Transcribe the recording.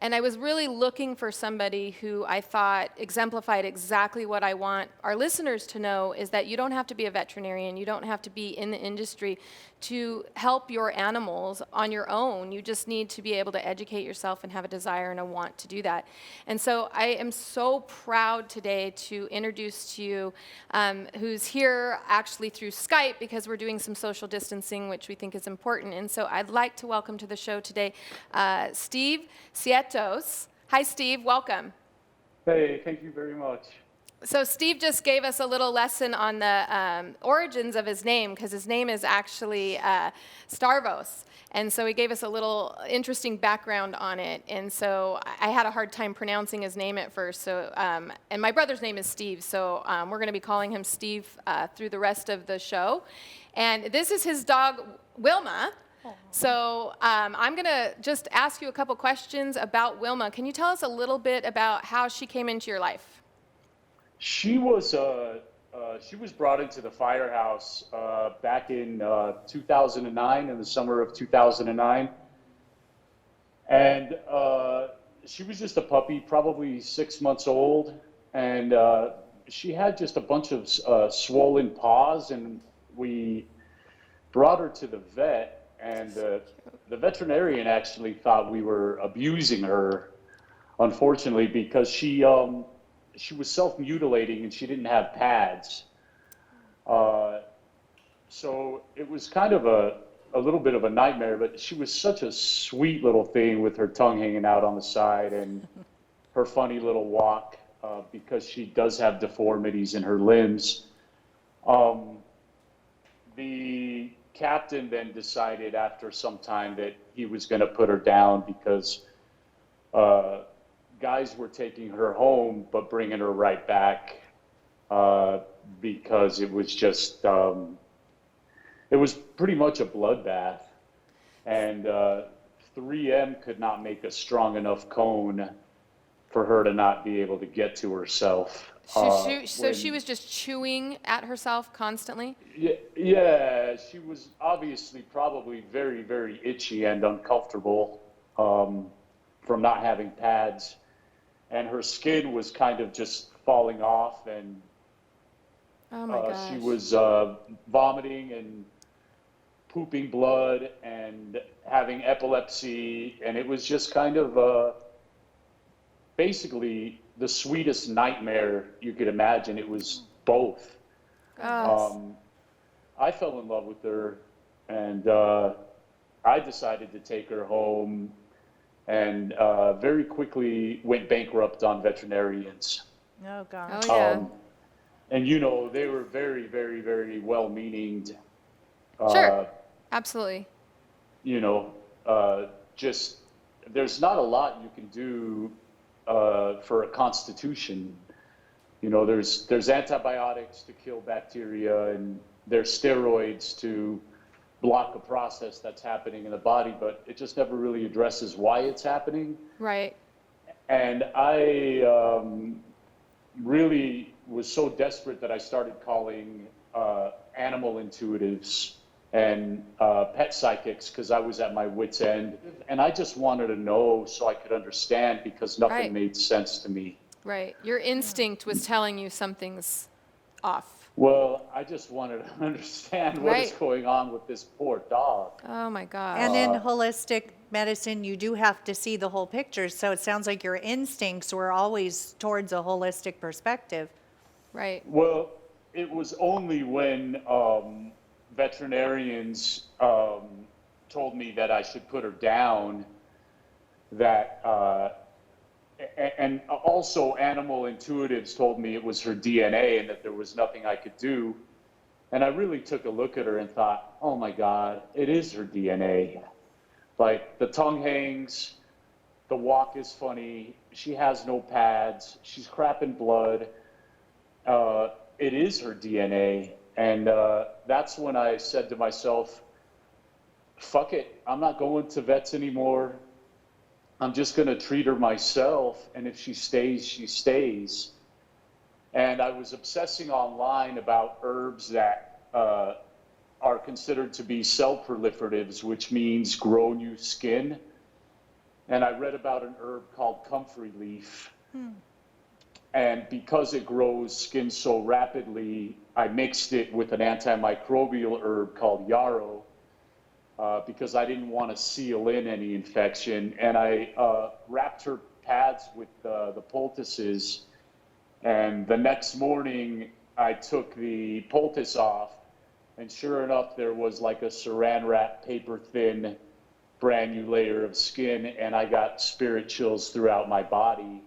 And I was really looking for somebody who I thought exemplified exactly what I want our listeners to know, is that you don't have to be a veterinarian, you don't have to be in the industry to help your animals on your own. You just need to be able to educate yourself and have a desire and a want to do that. And so I am so proud today to introduce to you who's here actually through Skype, because we're doing some social distancing, which we think is important. And so I'd like to welcome to the show today Steve Sietos. Hi, Steve. Welcome. Hey, thank you very much. So Steve just gave us a little lesson on the origins of his name, because his name is actually Starvos. And so he gave us a little interesting background on it. And so I had a hard time pronouncing his name at first. So, and my brother's name is Steve, so we're going to be calling him Steve through the rest of the show. And this is his dog, Wilma. So I'm going to just ask you a couple questions about Wilma. Can you tell us a little bit about how she came into your life? She was brought into the firehouse back in 2009, in the summer of 2009, and she was just a puppy, probably 6 months old, and she had just a bunch of swollen paws, and we brought her to the vet, and the veterinarian actually thought we were abusing her, unfortunately, because she was self-mutilating and she didn't have pads. So it was kind of a little bit of a nightmare, but she was such a sweet little thing with her tongue hanging out on the side and her funny little walk, because she does have deformities in her limbs. The captain then decided after some time that he was going to put her down because guys were taking her home but bringing her right back because it was just it was pretty much a bloodbath, and 3M could not make a strong enough cone for her to not be able to get to herself. So she was just chewing at herself constantly? Yeah, she was obviously probably very, very itchy and uncomfortable from not having pads. And her skin was kind of just falling off, and oh my gosh. She was vomiting and pooping blood and having epilepsy, and it was just kind of basically the sweetest nightmare you could imagine. It was both. I fell in love with her, and I decided to take her home, and very quickly went bankrupt on veterinarians. Oh, gosh. Oh, yeah. And, you know, they were very, very, very well-meaning. Sure, absolutely. You know, just there's not a lot you can do for a constitution. You know, there's antibiotics to kill bacteria, and there's steroids to block a process that's happening in the body, but it just never really addresses why it's happening. Right. And I really was so desperate that I started calling animal intuitives and pet psychics, because I was at my wit's end, and I just wanted to know so I could understand, because nothing made sense to me. Right. Your instinct was telling you something's off. Well, I just wanted to understand what is going on with this poor dog. Oh my gosh. And in holistic medicine, you do have to see the whole picture. So it sounds like your instincts were always towards a holistic perspective. Right. Well, it was only when veterinarians told me that I should put her down that, and also animal intuitives told me it was her DNA and that there was nothing I could do. And I really took a look at her and thought, oh my God, it is her DNA. Like, the tongue hangs, the walk is funny, she has no pads, she's crapping blood. It is her DNA. And that's when I said to myself, fuck it, I'm not going to vets anymore. I'm just going to treat her myself, and if she stays, she stays. And I was obsessing online about herbs that are considered to be cell proliferatives, which means grow new skin. and I read about an herb called comfrey leaf. And because it grows skin so rapidly, I mixed it with an antimicrobial herb called yarrow, because I didn't want to seal in any infection. And I wrapped her pads with the poultices. And the next morning, I took the poultice off. And sure enough, there was like a saran wrap, paper thin, brand new layer of skin. And I got spirit chills throughout my body.